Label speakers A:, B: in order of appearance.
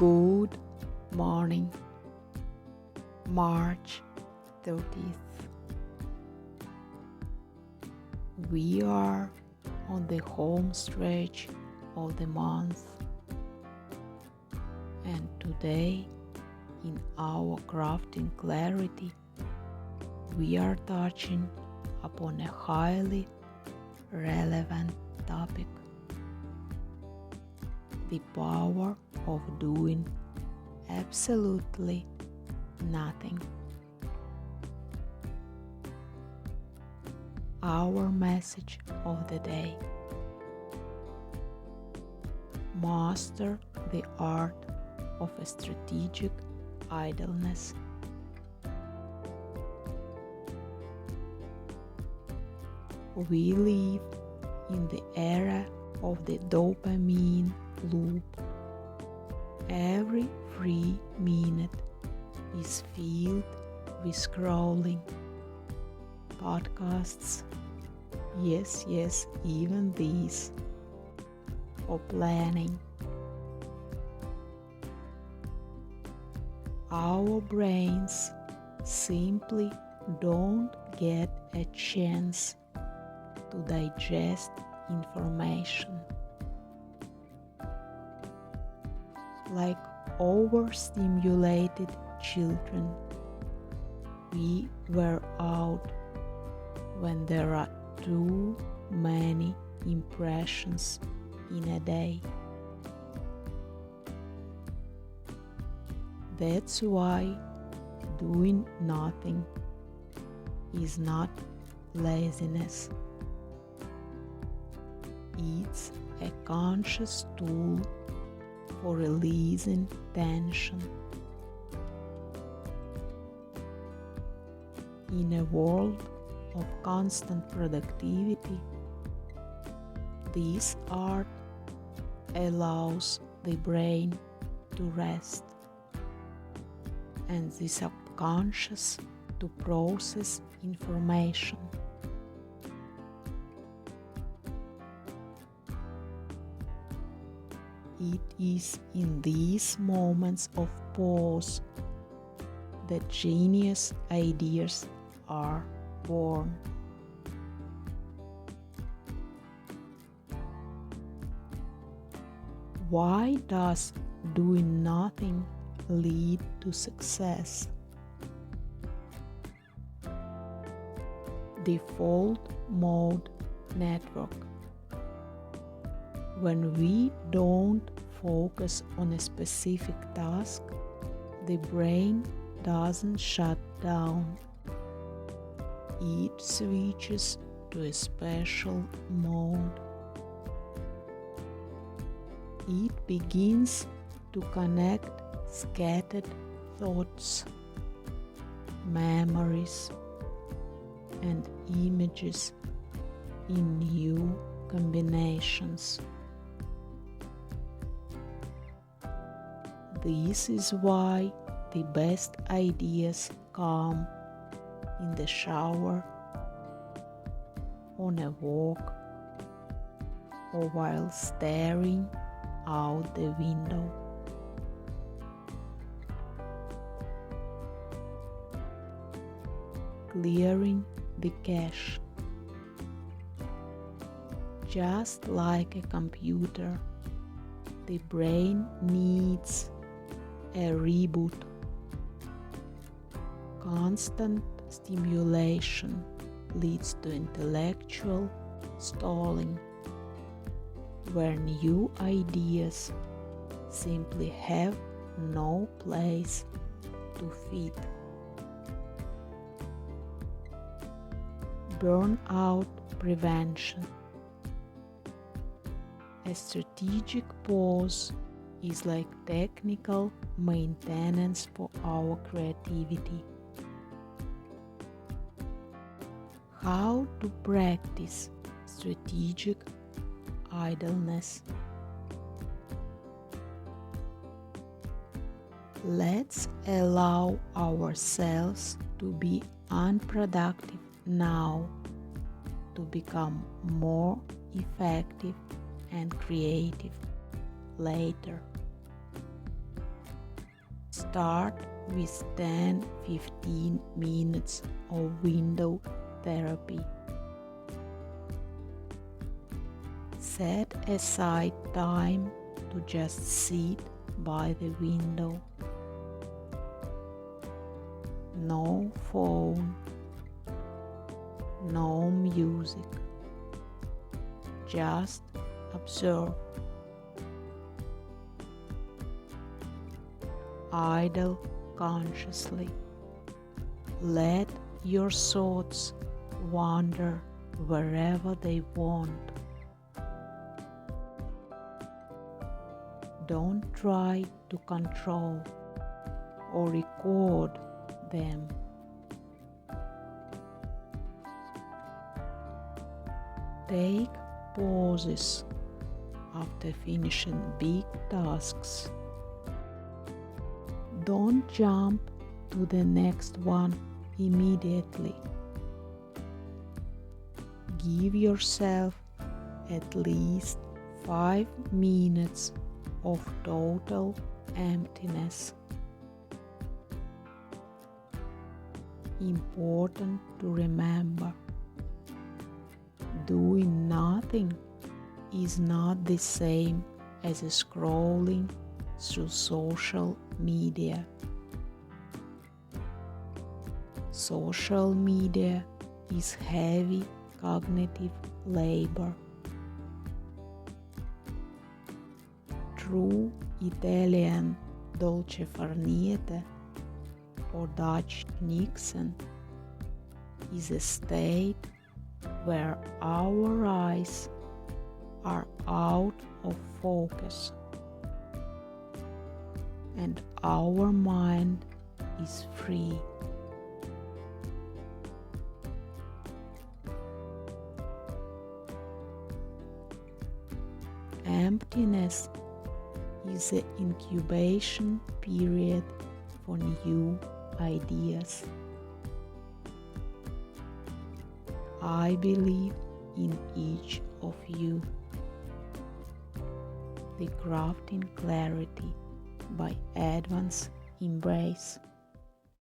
A: Good morning, March 30th. We are on the home stretch of the month, and today, in our Crafting Clarity, we are touching upon a highly relevant topic: the power of doing absolutely nothing. Our message of the day: master the art of a strategic idleness. We live in the era of the dopamine loop. Every free minute is filled with scrolling, podcasts, yes, even these, or planning. Our brains simply don't get a chance to digest information. Like overstimulated children, we wear out when there are too many impressions in a day. That's why doing nothing is not laziness. It's a conscious tool for releasing tension. In a world of constant productivity, this art allows the brain to rest and the subconscious to process information. It is in these moments of pause that genius ideas are born. Why does doing nothing lead to success? Default mode network. When we don't focus on a specific task, the brain doesn't shut down. It switches to a special mode. It begins to connect scattered thoughts, memories, and images in new combinations. This is why the best ideas come in the shower, on a walk, or while staring out the window. Clearing the cache. Just like a computer, the brain needs a reboot. Constant stimulation leads to intellectual stalling, where new ideas simply have no place to fit. Burnout prevention. A strategic pause is like technical maintenance for our creativity. How to practice strategic idleness? Let's allow ourselves to be unproductive now to become more effective and creative later. Start with 10-15 minutes of window therapy. Set aside time to just sit by the window. No phone, no music. Just observe. Idle consciously. Let your thoughts wander wherever they want. Don't try to control or record them. Take pauses after finishing big tasks. Don't jump to the next one immediately. Give yourself at least 5 minutes of total emptiness. Important to remember, doing nothing is not the same as scrolling through social media. Social media is heavy cognitive labor. True Italian Dolce Niente or Dutch Niksen is a state where our eyes are out of focus and our mind is free. Emptiness is the incubation period for new ideas. I believe in each of you. The Crafting Clarity by Advance Embrace.